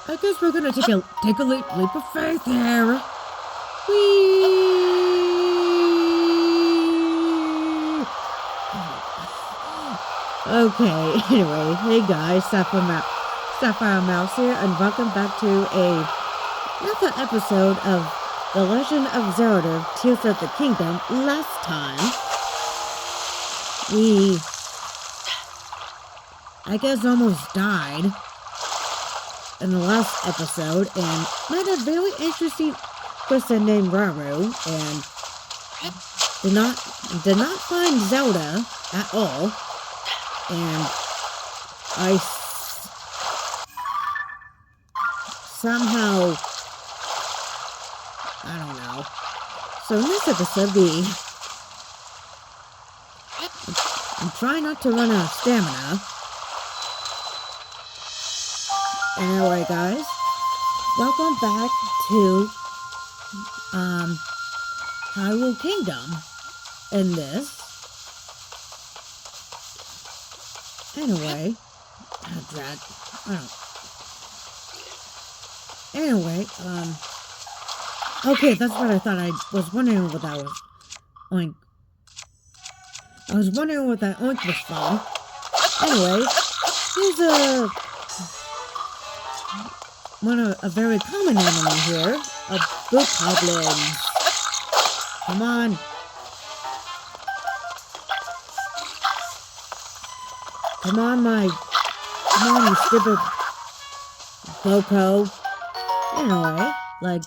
I guess we're gonna take a leap of faith here. Whee! Okay, anyway, hey guys, Sapphire Mouse here, and welcome back to another episode of The Legend of Zelda Tears of the Kingdom. Last time, we, I guess, almost died in the last episode, and met a very interesting person named Hyrule, and did not find Zelda at all, and I somehow, I don't know. So in this episode, I'm trying not to run out of stamina. Anyway, guys, welcome back to Hyrule Kingdom. In this, anyway, okay, that's what I thought. I was wondering what that was. Oink. I was wondering what that oink was from. Anyway, here's a very common enemy here, a book goblin. Come on. Come on, you stupid Boko. Anyway, like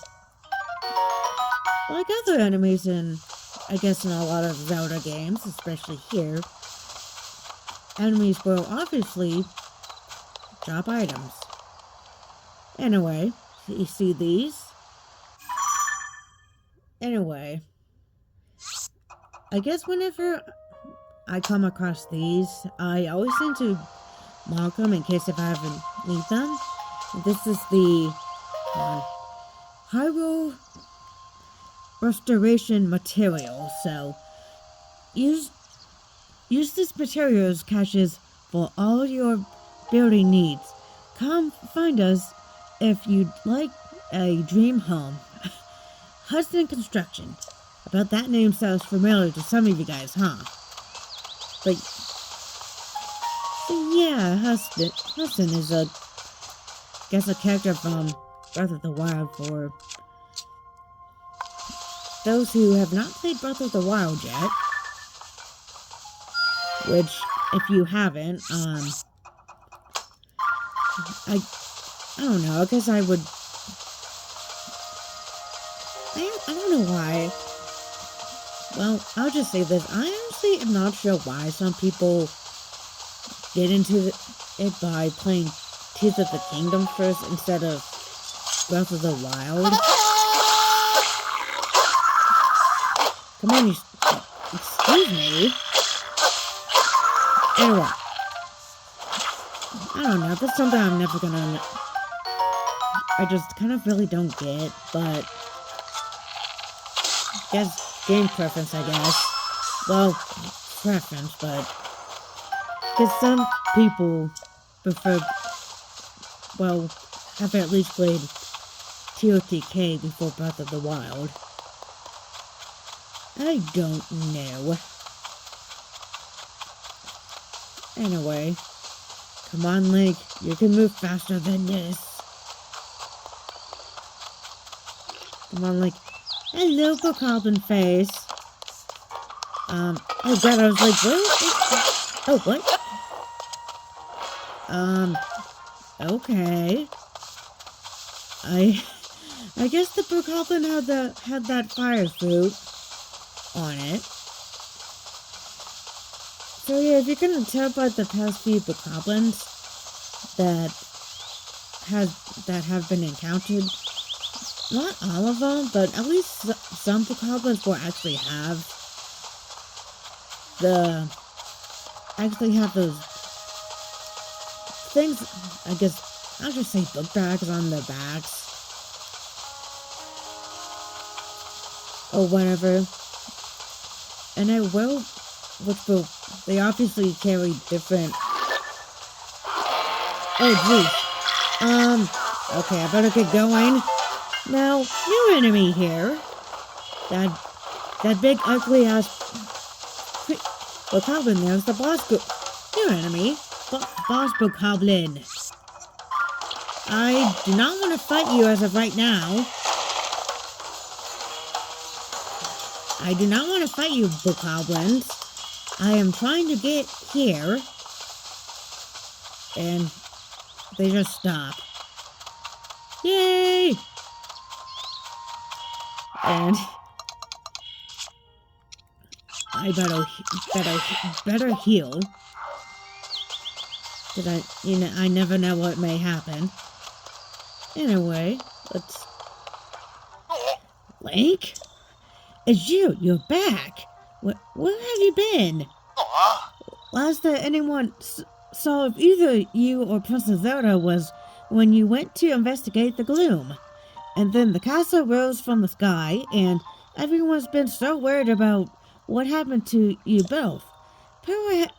other enemies I guess in a lot of Zelda games, especially here, enemies will obviously drop items. Anyway, you see these? Anyway, I guess whenever I come across these, I always seem to mark them in case if I haven't need them. This is the Hyrule Restoration material. So use this material as caches for all your building needs. Come find us if you'd like a dream home. Hudson Construction. About that name sounds familiar to some of you guys, huh? But yeah, Hudson is a character from Breath of the Wild. For those who have not played Breath of the Wild yet, which if you haven't, I don't know, I guess I would. I don't know why. Well, I'll just say this. I honestly am not sure why some people get into it by playing Tears of the Kingdom first instead of Breath of the Wild. Come on, excuse me. Anyway. I don't know, that's something I'm never gonna... I just kind of really don't get, but... I guess game preference, I guess. Well, preference, but... Because some people prefer... Well, have at least played TOTK before Breath of the Wild. I don't know. Anyway. Come on, Link. You can move faster than this. Come on, Link. Hello, Bokoblin face. Oh god, I was like, what? Oh, what? Okay. I guess the Bokoblin had that fire fruit on it. So yeah, if you're gonna tell by the past few Bokoblins that have been encountered, not all of them, but at least some Bokoblins will actually have those things. I guess I'll just say book bags on their backs or whatever, and they obviously carry different... Oh, geez. Okay, I better get going. Now, new enemy here. That big ugly ass bokoblin there's the new enemy. Boss bokoblin. I do not want to fight you as of right now. I do not want to fight you, bokoblins. I am trying to get here. And they just stop. Yay! And I better heal. Cause I never know what may happen. Anyway, let's... Link? It's you! You're back! Where have you been? Last that anyone saw of either you or Princess Zelda was when you went to investigate the gloom. And then the castle rose from the sky, and everyone's been so worried about what happened to you both. Pura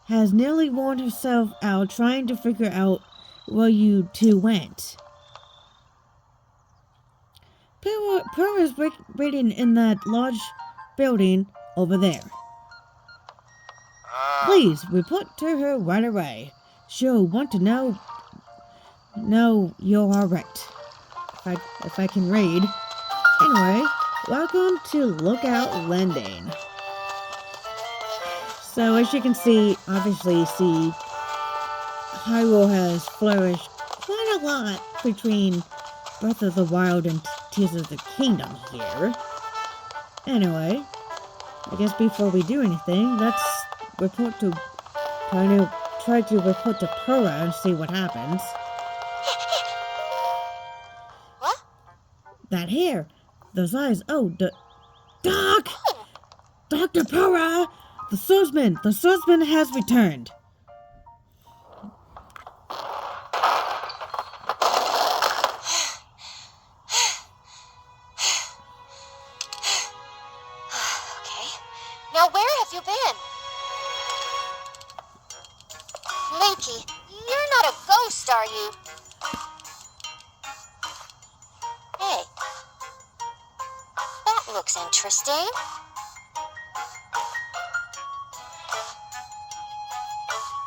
has nearly worn herself out trying to figure out where you two went. Pura is waiting in that large building over there. Please report to her right away. She'll want to know you're alright. If I can read. Anyway, welcome to Lookout Landing. So as you can obviously see, Hyrule has flourished quite a lot between Breath of the Wild and Tears of the Kingdom here. Anyway, I guess before we do anything, let's try to report to Pura and see what happens. What? That hair, those eyes, Doc! Dr. Pura! The swordsman has returned. Okay. Now where have you been? Linky, you're not a ghost, are you? Hey. That looks interesting.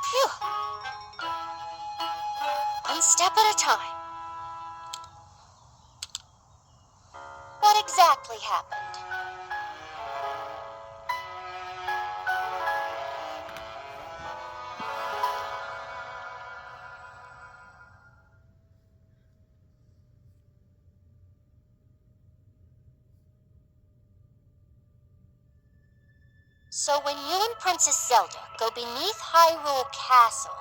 Phew. One step at a time. What exactly happened? So when you and Princess Zelda go beneath Hyrule Castle,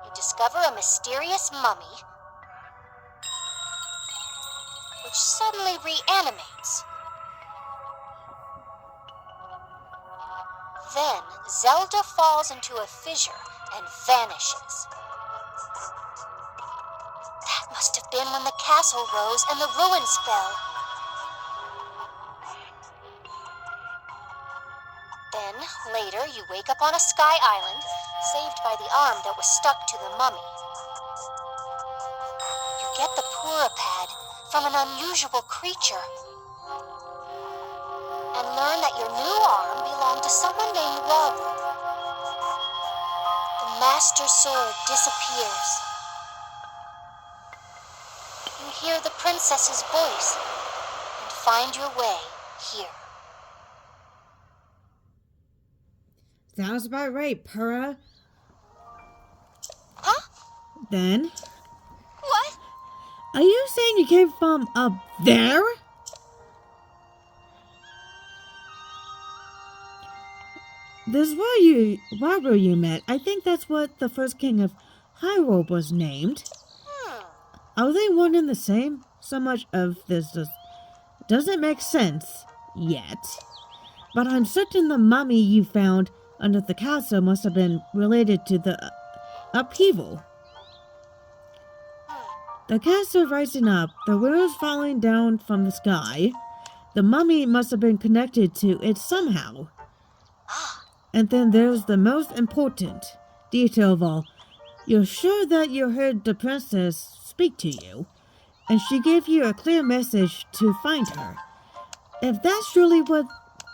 you discover a mysterious mummy which suddenly reanimates. Then Zelda falls into a fissure and vanishes. That must have been when the castle rose and the ruins fell. Then, later, you wake up on a sky island, saved by the arm that was stuck to the mummy. You get the Pura pad from an unusual creature, and learn that your new arm belonged to someone named Waru. The Master Sword disappears. You hear the princess's voice, and find your way here. Sounds about right, Pura. Huh? Then, What? are you saying you came from up there? This Waru you met. I think that's what the first king of Hyrule was named. Are they one and the same? So much of this doesn't make sense yet. But I'm certain the mummy you found under the castle must have been related to the upheaval. The castle rising up, the ruins falling down from the sky. The mummy must have been connected to it somehow. And then there's the most important detail of all. You're sure that you heard the princess speak to you, and she gave you a clear message to find her. If that's truly what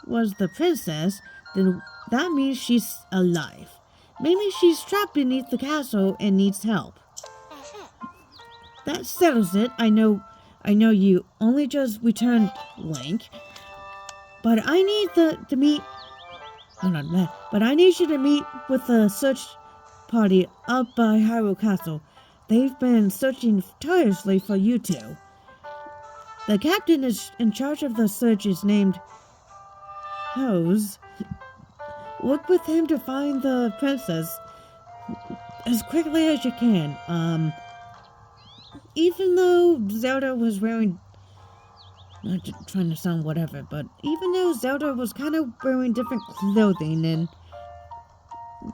was the princess, then that means she's alive. Maybe she's trapped beneath the castle and needs help. That settles it. I know you only just returned, Link. But I need to meet. Hold on, man. But I need you to meet with the search party up by Hyrule Castle. They've been searching tirelessly for you two. The captain is in charge of the search is named Hose. Work with him to find the princess as quickly as you can. Even though Zelda was wearing... Not trying to sound whatever, but even though Zelda was kind of wearing different clothing and...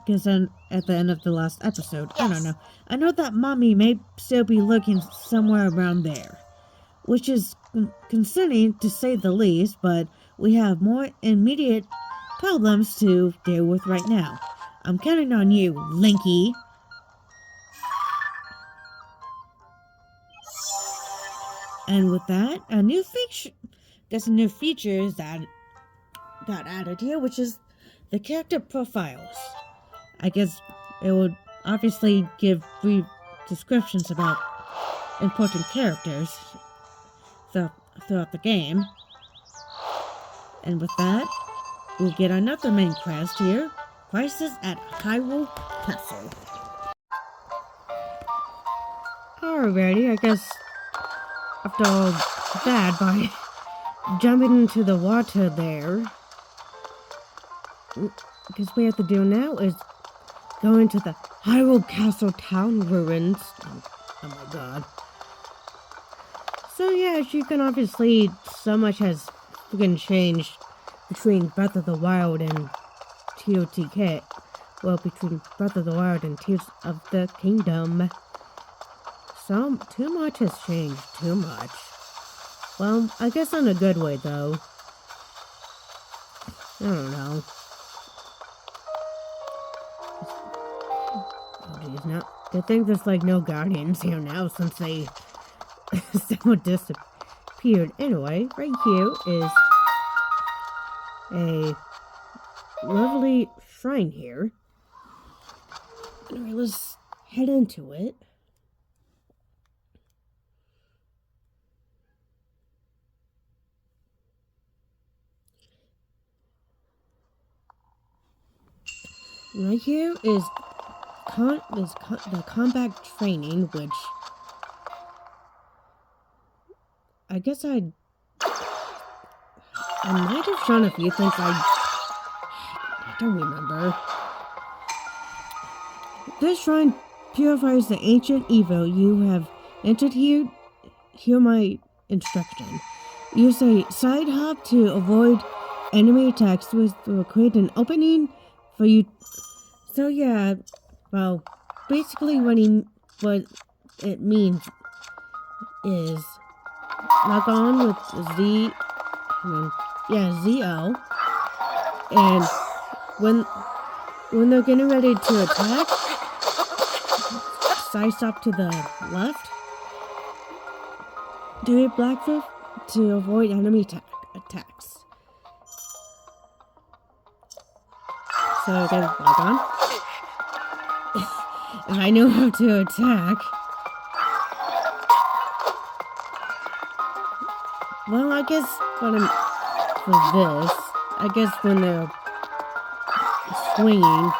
Because then at the end of the last episode, yes. I don't know. I know that Mommy may still be looking somewhere around there. Which is concerning to say the least, but we have more immediate problems to deal with right now. I'm counting on you, Linky. And with that, a new feature that got added here, which is the character profiles. I guess it would obviously give brief descriptions about important characters throughout the game. And with that, we'll get another main quest here. Crisis at Hyrule Castle. Alrighty, I guess after all that, by jumping into the water there, because what we have to do now is go into the Hyrule Castle town ruins. Oh my god. So yeah, as you can obviously, so much has freaking changed between Breath of the Wild and TOTK. Well, between Breath of the Wild and Tears of the Kingdom. Too much has changed. Too much. Well, I guess in a good way, though. I don't know. Oh, geez, now, good thing there's, like, no guardians here now, since they somewhat disappeared. Anyway, right here is a lovely shrine here. Anyway, let's head into it. Right here is the combat training, which I guess I might have shown a few things. I don't remember. This shrine purifies the ancient evil you have entered here. Hear my instruction. Use a side hop to avoid enemy attacks, which will create an opening for you. So yeah, well, basically what it means is lock on with ZO, and when they're getting ready to attack, side stop to the left, do a black flip to avoid enemy attacks. So again, lock on. If I know how to attack. Well, I guess for this, I guess when they're swinging,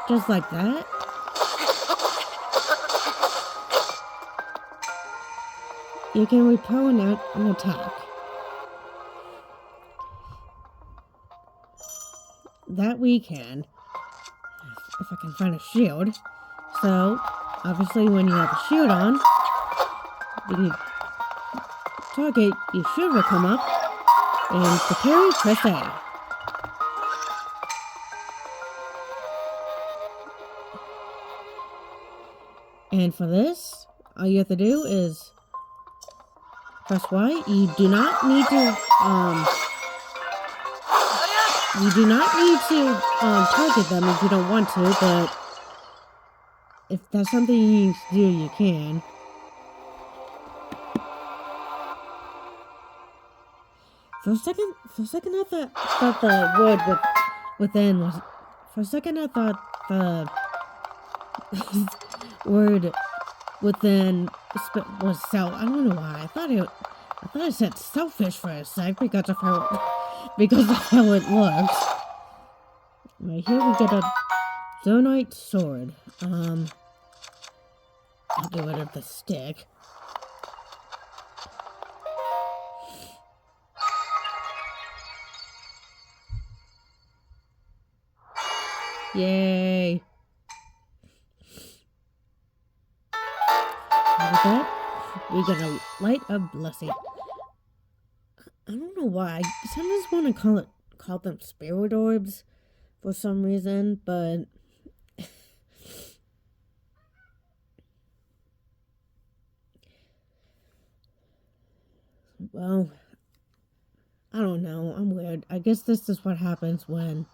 just like that. You can repel an attack. That we can. If I can find a shield. So, obviously when you have a shield on, the target, your shield will come up, and to parry, press A. And for this, all you have to do is press Y. You do not need to, target them if you don't want to, but if that's something you need to do, you can. For a second, I thought the wood within was. For a second, I thought the word within was self. I don't know why. I thought it said selfish for a sec because of how it looks. Right here we get a Zonite sword. I'll get rid of the stick. Yay! And with that, we get a light of blessing. I don't know why. I sometimes want to call them spirit orbs for some reason, but well, I don't know. I'm weird. I guess this is what happens when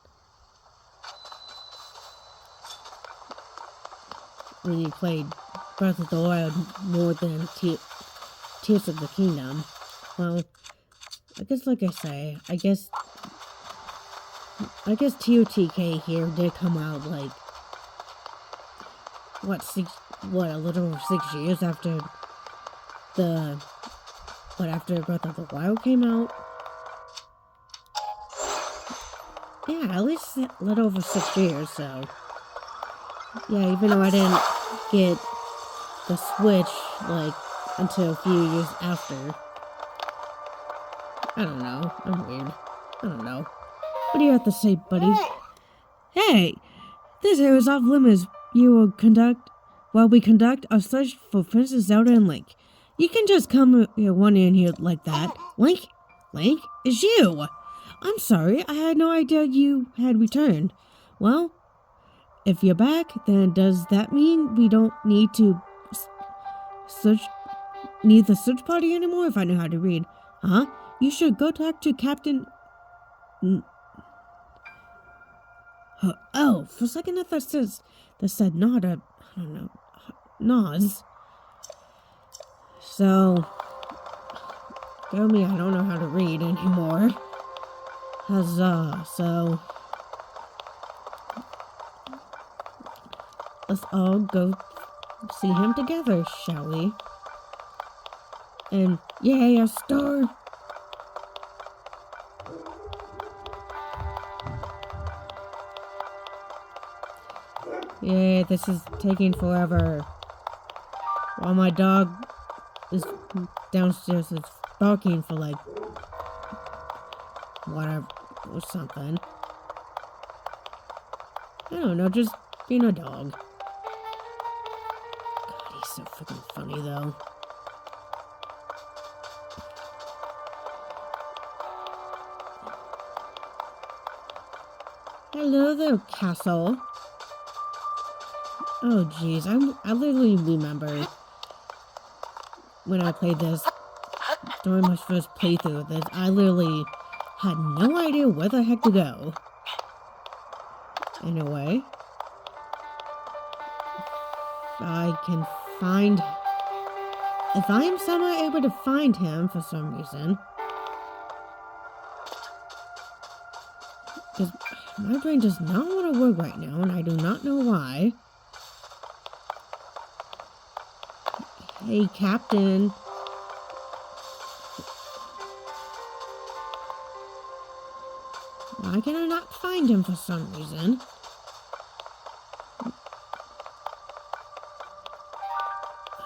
you played Breath of the Wild more than Tears of the Kingdom. Well, I guess like I say, I guess TOTK here did come out like a little over 6 years after after Breath of the Wild came out. Yeah, at least a little over 6 years, so yeah, even though I didn't get the Switch like until a few years after. I don't know. I'm weird. I don't know. What do you have to say, buddy? Hey! This area is off limits. While we conduct a search for Princess Zelda and Link. You can just come one in here like that. Link? Link? It's you! I'm sorry, I had no idea you had returned. Well, if you're back, then does that mean we don't need the search party anymore? If I know how to read. Huh? You should go talk to Captain... Oh, for a second I thought that said Nada. I don't know. Nas. So, tell me I don't know how to read anymore. Huzzah. So, let's all go see him together, shall we? And yay, a star! Yeah, this is taking forever. While my dog is downstairs is barking for like whatever or something. I don't know, just being a dog. God, he's so freaking funny though. Hello there, castle. Oh jeez, I literally remember when I played this during my first playthrough of this. I literally had no idea where the heck to go. Anyway, if I am somehow able to find him for some reason, because my brain does not want to work right now, and I do not know why. Hey, Captain. Why can I not find him for some reason?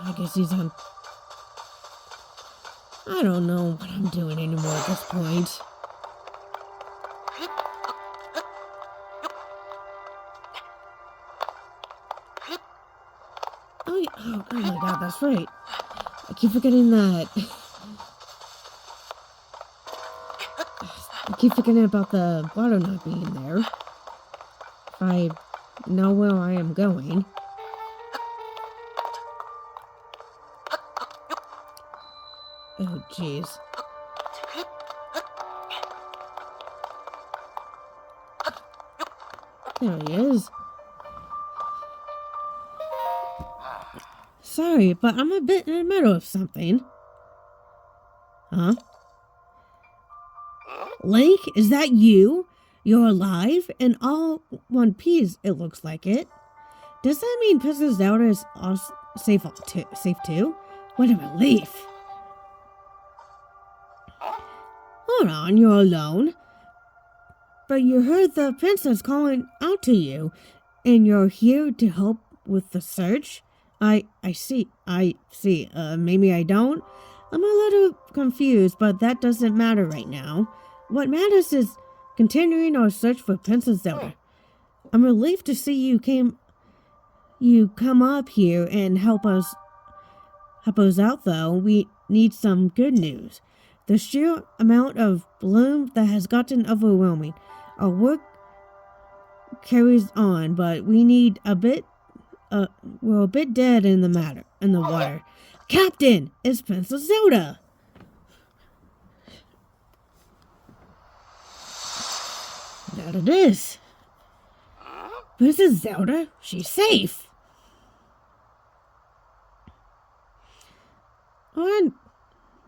I guess he's on... I don't know what I'm doing anymore at this point. Oh my god, that's right. I keep forgetting that. I keep forgetting about the water not being there. If I know where I am going. Oh, jeez. There he is. Sorry, but I'm a bit in the middle of something. Huh? Link, is that you? You're alive and all one piece, it looks like it. Does that mean Princess Zelda is also safe too? What a relief. Hold on, you're alone. But you heard the princess calling out to you, and you're here to help with the search? I see. Maybe I don't. I'm a little confused, but that doesn't matter right now. What matters is continuing our search for Princess Zelda. I'm relieved to see you come up here and help us out, though. We need some good news. The sheer amount of bloom that has gotten overwhelming. Our work carries on, but we need a bit. We're a bit dead in the water. Captain, it's Princess Zelda. That it is. Princess Zelda, she's safe. Or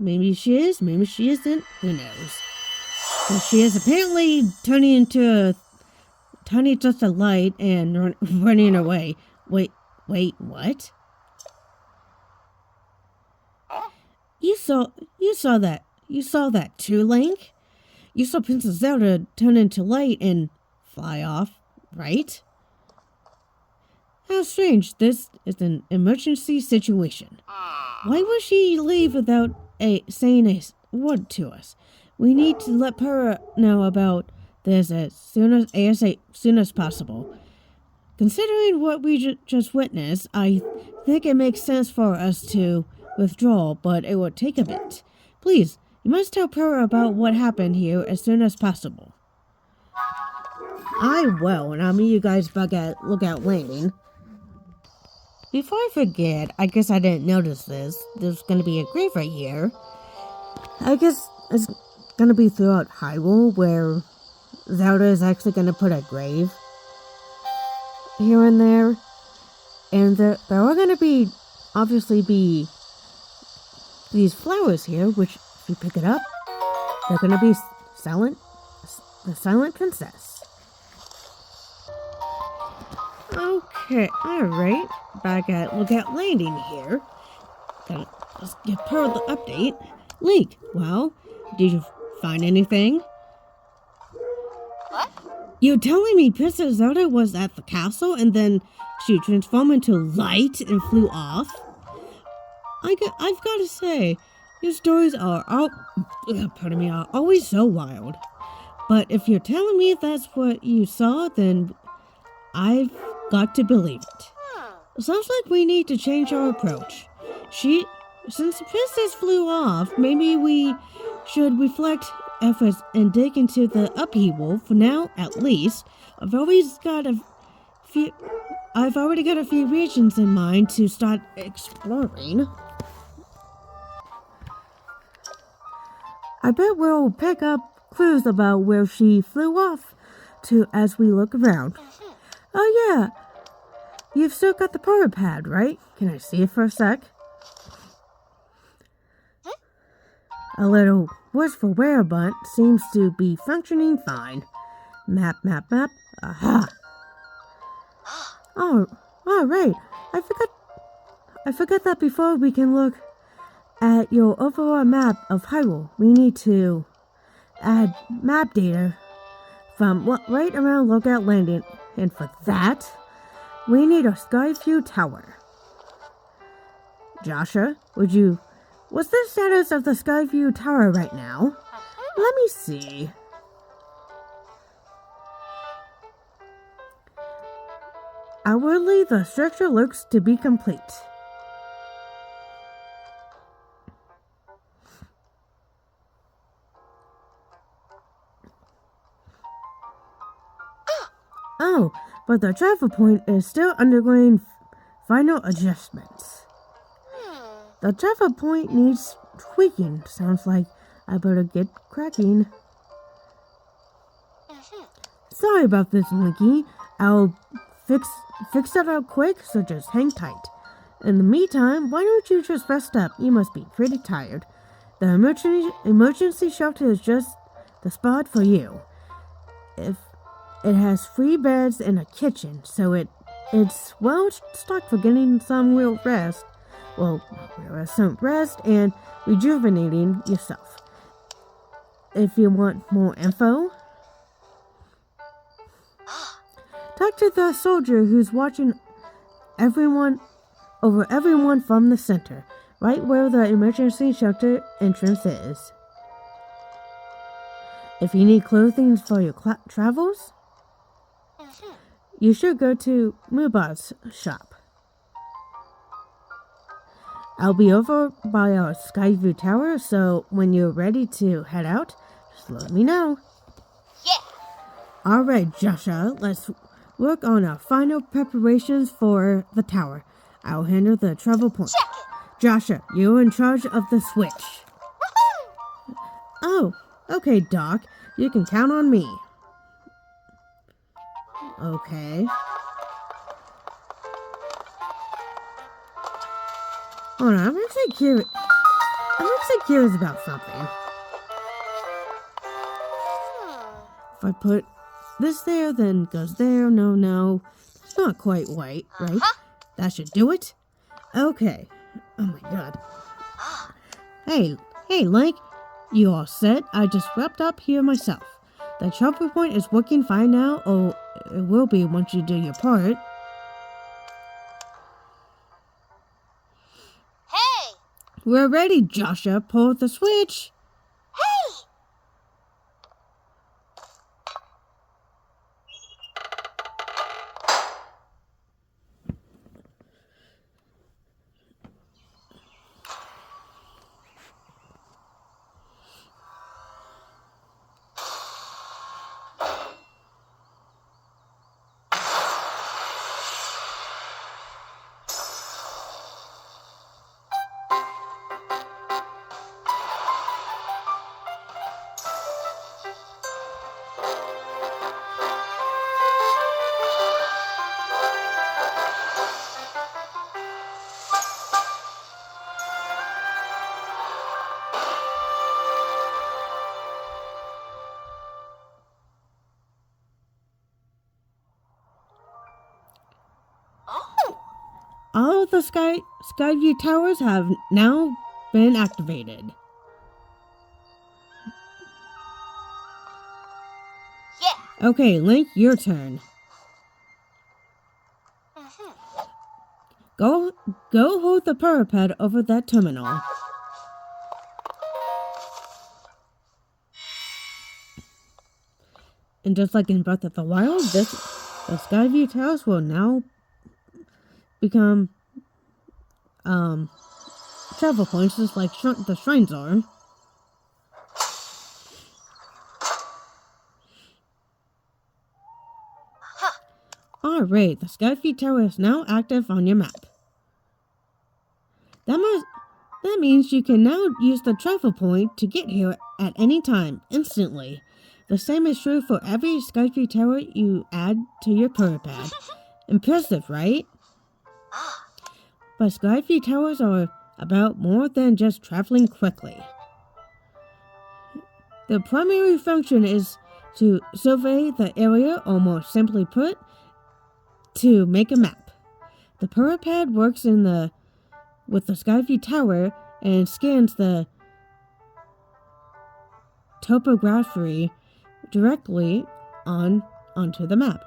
maybe she is, maybe she isn't. Who knows? But she is apparently turning just a light and running away. Wait, what? You saw that. You saw that too, Link? You saw Princess Zelda turn into light and fly off, right? How strange. This is an emergency situation. Why would she leave without saying a word to us? We need to let Purah know about this as soon as possible. Considering what we just witnessed, I think it makes sense for us to withdraw, but it will take a bit. Please, you must tell Purah about what happened here as soon as possible. I will, and I'll meet you guys back at Lookout Landing. Before I forget, I guess I didn't notice this. There's going to be a grave right here. I guess it's going to be throughout Hyrule, where Zelda is actually going to put a grave here and there. And there are going to obviously be these flowers here, which if you pick it up, they're going to be the Silent Princess. Okay, alright. Back at Lookout Landing here. Let's give her the update. Link, well, did you find anything? What? You're telling me Princess Zelda was at the castle and then she transformed into light and flew off? I've got to say, your stories are always so wild. But if you're telling me that's what you saw, then I've got to believe it. It sounds like we need to change our approach. Since the princess flew off, maybe we should reflect efforts and dig into the upheaval. For now, at least, I've already got a few regions in mind to start exploring. I bet we'll pick up clues about where she flew off to as we look around. Oh yeah, you've still got the Purah pad, right? Can I see it for a sec? A little worse for wear, but seems to be functioning fine. Map. Aha. Oh, right. I forgot that before we can look at your overall map of Hyrule, we need to add map data from right around Lookout Landing, and for that, we need a Skyview Tower. Joshua, what's the status of the Skyview Tower right now? Let me see. Outwardly, the structure looks to be complete. Oh, but the travel point is still undergoing final adjustments. The travel point needs tweaking. Sounds like I better get cracking. Sorry about this, Linky. I'll fix that up quick, so just hang tight. In the meantime, why don't you just rest up? You must be pretty tired. The emergency shelter is just the spot for you. If it has 3 beds and a kitchen, so it's well stocked for getting some real rest. Well, some rest and rejuvenating yourself. If you want more info, talk to the soldier who's watching everyone from the center, right where the emergency shelter entrance is. If you need clothing for your travels, you should go to Muba's shop. I'll be over by our Skyview Tower, so when you're ready to head out, just let me know. Yeah. Alright, Joshua, let's work on our final preparations for the tower. I'll handle the travel point. Check it. Joshua, you're in charge of the switch. Woohoo! Oh, okay, Doc. You can count on me. Okay. Hold on, I'm actually curious about something. If I put this there, then it goes there. No. It's not quite right? That should do it. Okay. Oh my god. Hey, Link. You all set? I just wrapped up here myself. The travel point is working fine now, or it will be once you do your part. Hey! We're ready, Joshua. Pull the switch. Hey! All of the Skyview towers have now been activated. Yeah. Okay, Link, your turn. Go hold the parapet over that terminal. And just like in Breath of the Wild, the Skyview towers will now become travel points, just like the shrines are. Alright, the Skyview Tower is now active on your map. That means you can now use the travel point to get here at any time, instantly. The same is true for every Skyview Tower you add to your parapet. Impressive, right? But Skyview Towers are about more than just traveling quickly. The primary function is to survey the area, or more simply put, to make a map. The parapet works with the Skyview Tower and scans the topography directly onto the map.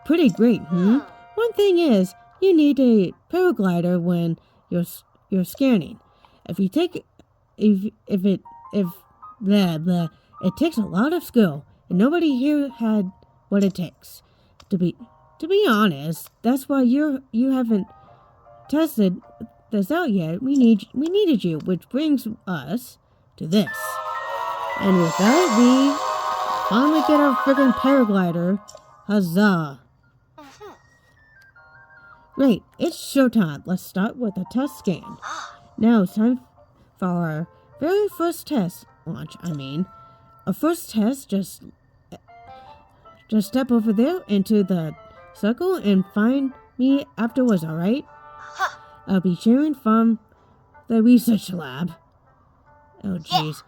Pretty great, One thing is, you need a paraglider when you're scanning. It takes a lot of skill, and nobody here had what it takes. To be honest, that's why you haven't tested this out yet. We needed you, which brings us to this. And with that, we finally get our friggin' paraglider. Huzzah! Great, it's showtime. Let's start with a test scan. Now it's time for our very first test launch. A first test. Just step over there into the circle and find me afterwards, alright? Huh. I'll be cheering from the research lab. Oh, Yeah. jeez.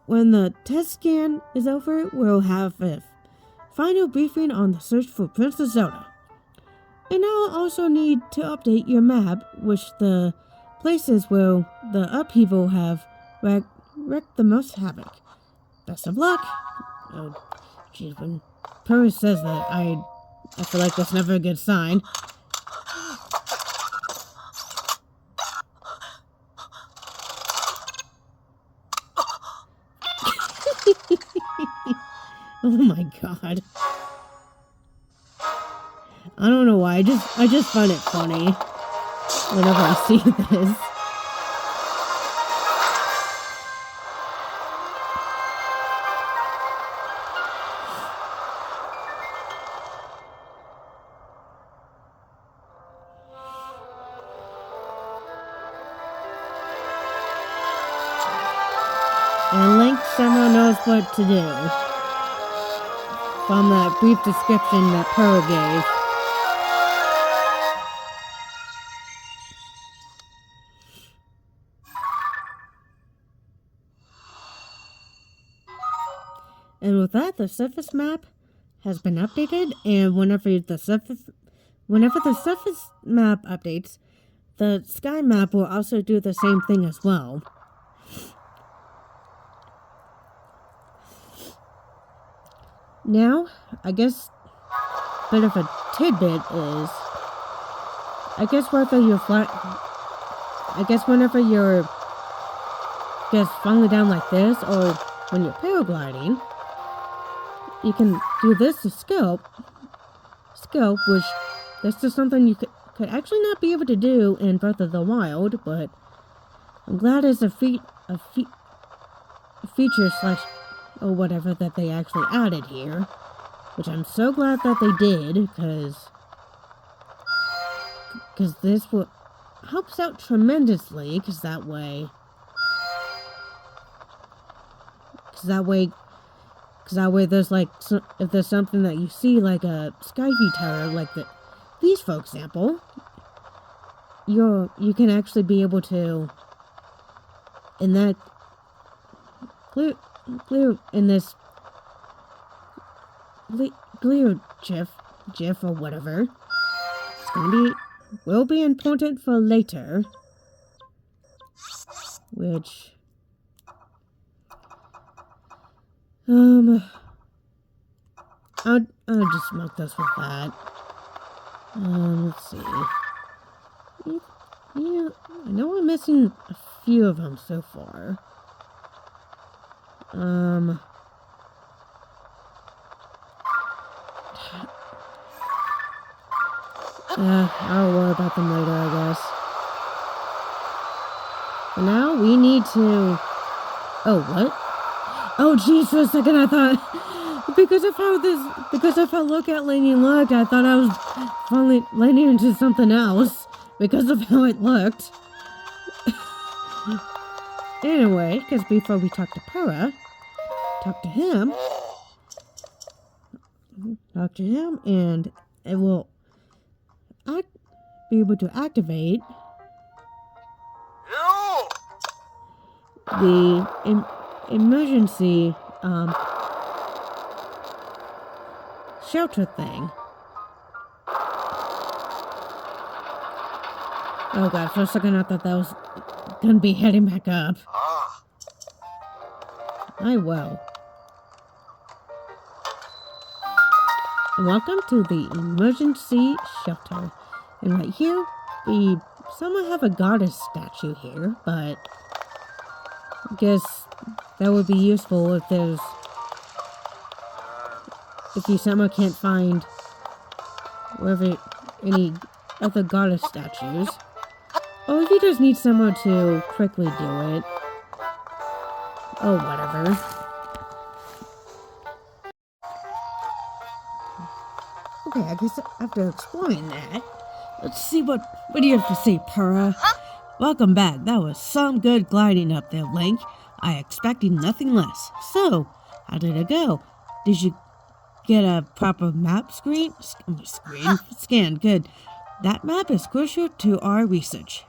When the test scan is over, we'll have a final briefing on the search for Princess Zelda. And I'll also need to update your map, which the places where the upheaval have wreaked the most havoc. Best of luck. Oh, jeez, when Purr says that, I feel like that's never a good sign. Oh my god. I don't know why, I just find it funny whenever I see this. And Link somehow knows what to do. From that brief description that Pearl gave. And with that, the surface map has been updated, and whenever the surface map updates, the sky map will also do the same thing as well. Now, I guess a bit of a tidbit is, whenever you're falling down like this, or when you're paragliding, you can do this to scope, which this is something you could actually not be able to do in Breath of the Wild, but I'm glad it's a feature slash or whatever that they actually added here, which I'm so glad that they did, because this helps out tremendously, because that way there's like, if there's something that you see like a Skyview tower, like these for example, you can actually be able to, in that clear in this clear GIF or whatever, will be important for later, which I'll just mark this with that. Let's see. Yeah, I know I'm missing a few of them so far. I'll worry about them later, I guess. For now, we need to... Oh, what? Oh, jeez, for a second I thought... Because of how look at Lady looked, I thought I was finally landing into something else. Because of how it looked. Anyway, because before we talk to Para, talk to him, and it will be able to activate the emergency shelter thing. Oh god, for a second I thought that was gonna be heading back up. I will. Welcome to the emergency shelter. And right here, we somewhat have a goddess statue here, but I guess that would be useful if you somehow can't find any other goddess statues. Or if you just need someone to quickly do it. Oh, whatever. Okay, I guess after exploring that, let's see what do you have to say, Para? Welcome back. That was some good gliding up there, Link. I expected nothing less. So, how did it go? Did you get a proper map scan? Good. That map is crucial to our research.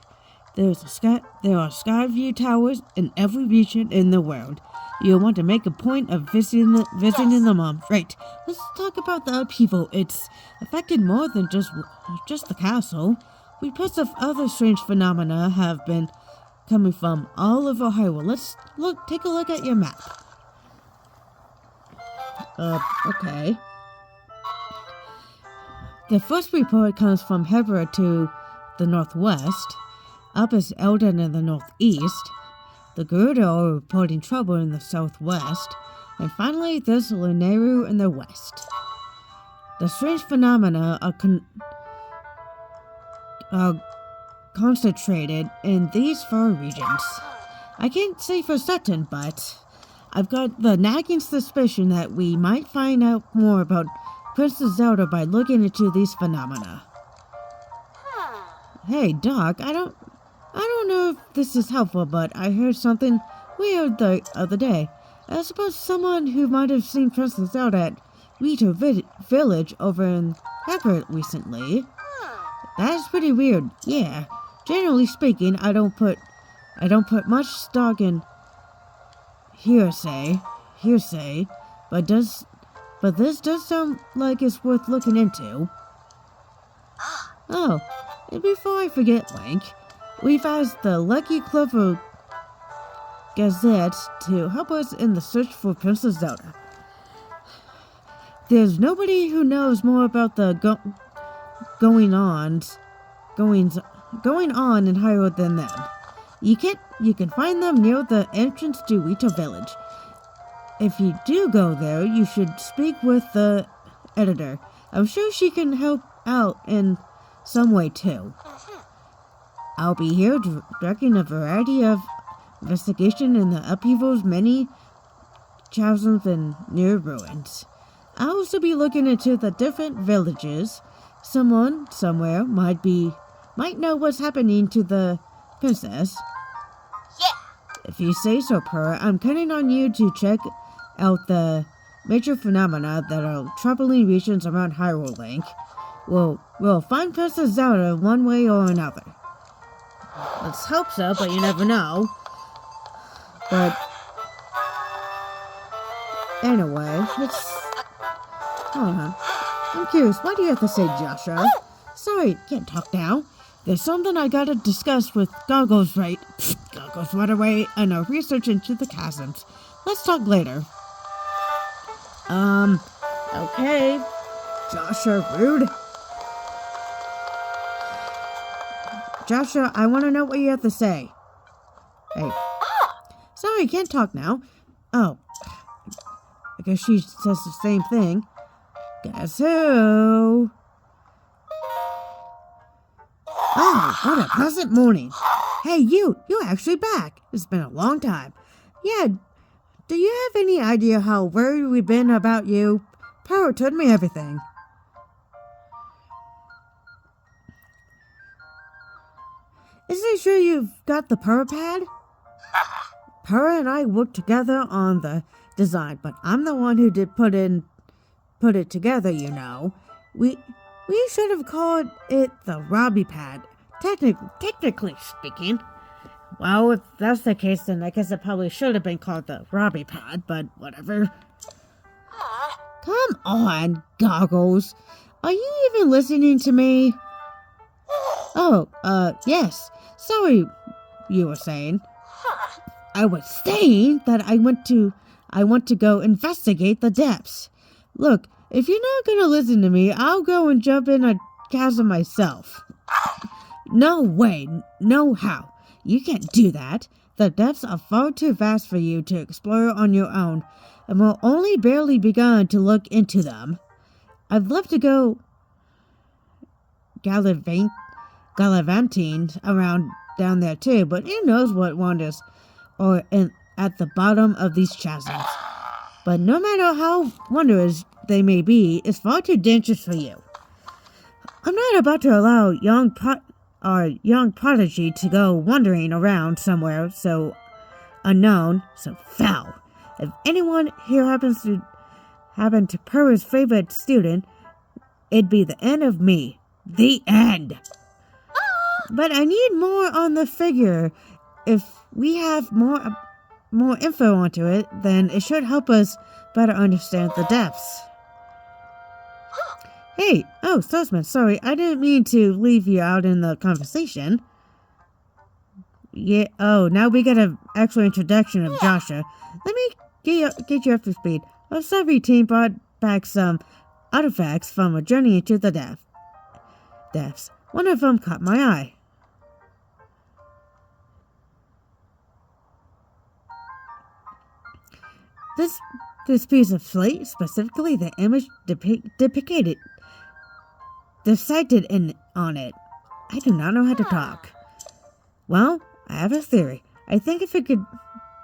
There are sky view towers in every region in the world. You'll want to make a point of visiting them. Right. Let's talk about the upheaval. It's affected more than just the castle. Reports of other strange phenomena have been coming from all over Hyrule. Let's take a look at your map. Okay. The first report comes from Hyrule to the northwest. Up is Eldon in the northeast. The Gerudo are reporting trouble in the southwest. And finally, there's Lunaru in the west. The strange phenomena are concentrated in these four regions. I can't say for certain, but I've got the nagging suspicion that we might find out more about Princess Zelda by looking into these phenomena. Hey, Doc, I don't know if this is helpful, but I heard something weird the other day. I suppose someone who might have seen Princess Zelda at Rito Village over in Hyrule recently. That is pretty weird. Yeah. Generally speaking, I don't put much stock in hearsay, but this does sound like it's worth looking into. Oh, and before I forget, Link, we've asked the Lucky Clover Gazette to help us in the search for Princess Zelda. There's nobody who knows more about the going on in Hyrule than them. You can find them near the entrance to Rito Village. If you do go there, you should speak with the editor. I'm sure she can help out in some way too. I'll be here directing a variety of investigation in the upheaval's many chasms and near ruins. I'll also be looking into the different villages. Someone somewhere might know what's happening to the princess. Yeah. If you say so, Purr, I'm counting on you to check out the major phenomena that are troubling regions around Hyrule, Link. We'll find Princess Zelda one way or another. Let's hope so, but you never know. But anyway, hold on. I'm curious, what do you have to say, Joshua? Sorry, can't talk now. There's something I gotta discuss with Goggles right away and our research into the chasms. Let's talk later. Okay. Joshua, rude. Joshua, I want to know what you have to say. Hey. Sorry, can't talk now. Oh. I guess she says the same thing. Guess who? Oh, what a pleasant morning. Hey, you're actually back. It's been a long time. Yeah, do you have any idea how worried we've been about you? Power told me everything. Isn't it sure you've got the Purr pad? Purr and I worked together on the design, but I'm the one who did put it together, you know. We should have called it the Robbie pad, technically speaking. Well, if that's the case, then I guess it probably should have been called the Robbie pad, but whatever. Come on, Goggles. Are you even listening to me? Oh, yes. Sorry, you were saying. I was saying that I want to go investigate the depths. Look, if you're not gonna listen to me, I'll go and jump in a chasm myself. No way, no how. You can't do that. The depths are far too vast for you to explore on your own, and we've only barely begun to look into them. I'd love to go gallivanting around down there too, but who knows what wonders are at the bottom of these chasms. But no matter how wondrous they may be, it's far too dangerous for you. I'm not about to allow our young prodigy to go wandering around somewhere so unknown, so foul. If anyone here happens to Purr's favorite student, it'd be the end of me. The end. But I need more on the figure. If we have more info onto it, then it should help us better understand the depths. Hey, Salesman, sorry, I didn't mean to leave you out in the conversation. Yeah, now we get an actual introduction of Joshua. Let me get you up to speed. Our survey team brought back some artifacts from a journey into the depths. One of them caught my eye. This piece of slate, specifically the image depicted on it. I do not know how to talk. Well, I have a theory. I think if it could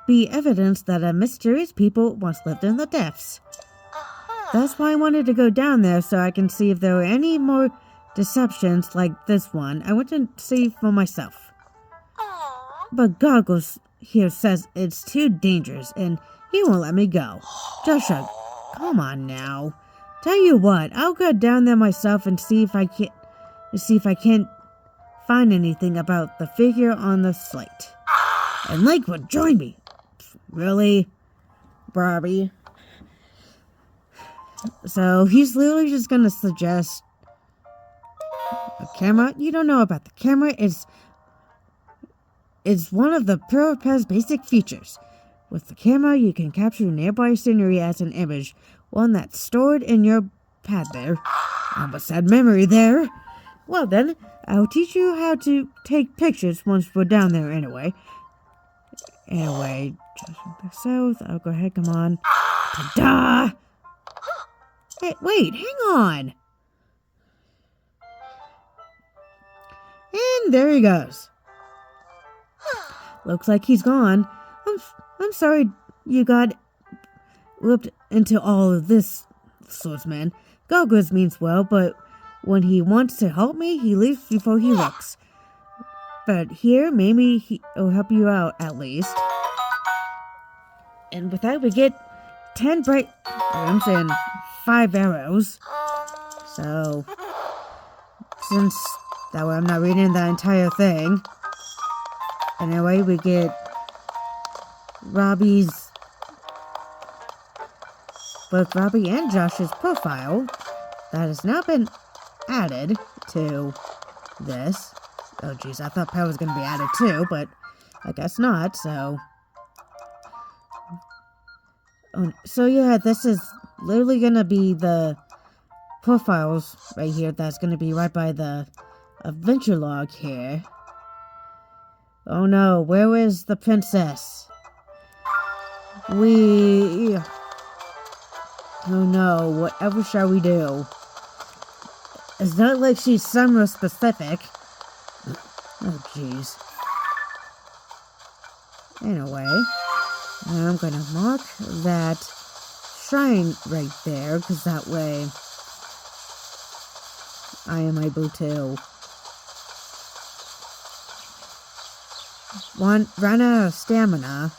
be evidence that a mysterious people once lived in the depths. That's why I wanted to go down there so I can see if there were any more deceptions like this one. I want to see for myself. But Goggles here says it's too dangerous and he won't let me go. Joshua, come on now. Tell you what, I'll go down there myself and see if I can't find anything about the figure on the slate. And Link would join me. Really? Barbie? So he's literally just gonna suggest a camera. You don't know about the camera. It's one of the ProRepair's basic features. With the camera, you can capture nearby scenery as an image, one that's stored in your pad there. Almost had memory there. Well then, I'll teach you how to take pictures once we're down there anyway. Anyway, just south. I'll go ahead, come on. Ta-da! Hey, wait, hang on. And there he goes. Looks like he's gone. I'm sorry you got whipped into all of this, swordsman. Goggles means well, but when he wants to help me, he leaves before he looks. But here, maybe he'll help you out at least. And with that, we get 10 bright items and 5 arrows. So, since that way I'm not reading the entire thing. Anyway, we get both Robbie and Josh's profile that has now been added to this. Oh geez, I thought Power was going to be added too, but I guess not, so. So yeah, this is literally going to be the profiles right here. That's going to be right by the adventure log here. Oh no, where is the princess? Oh no, whatever shall we do? It's not like she's somewhere specific. Oh jeez. Anyway, I'm gonna mark that shrine right there, because that way I am able to run out of stamina.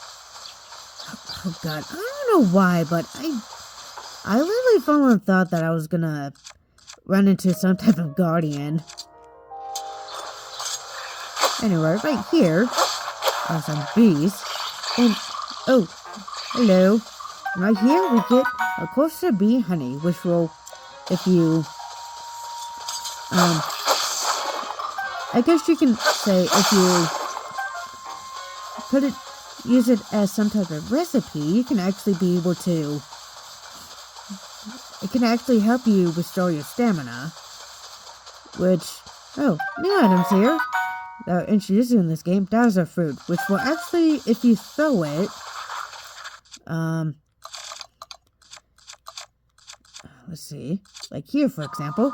Oh god, I don't know why, but I literally for a moment thought that I was gonna run into some type of guardian. Anyway, right here are some bees. And, oh, hello. Right here we get a cluster bee honey, which will, if you, I guess you can say if you use it as some type of recipe, you can actually be able to, it can actually help you restore your stamina. Which, new items here that are introduced in this game. Dowser fruit, which will actually, if you throw it, let's see, like here for example,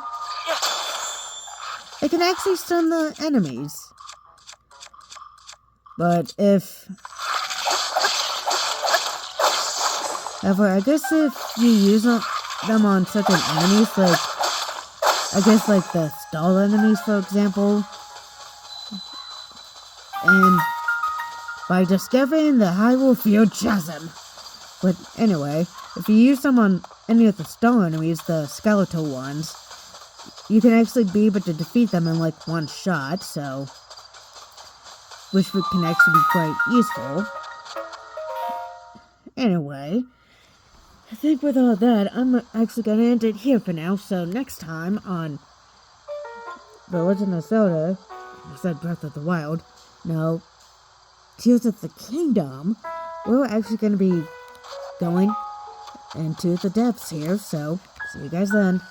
it can actually stun the enemies. But however, I guess if you use them on certain enemies, like, I guess like the stall enemies, for example, and by discovering the Hyrule Field Chasm. But anyway, if you use them on any of the stall enemies, the skeletal ones, you can actually be able to defeat them in like one shot, so which can actually be quite useful. Anyway, I think with all that, I'm actually gonna end it here for now. So next time on The Legend of Zelda, I said Breath of the Wild, no, Tears of the Kingdom, we're actually gonna be going into the depths here. So see you guys then.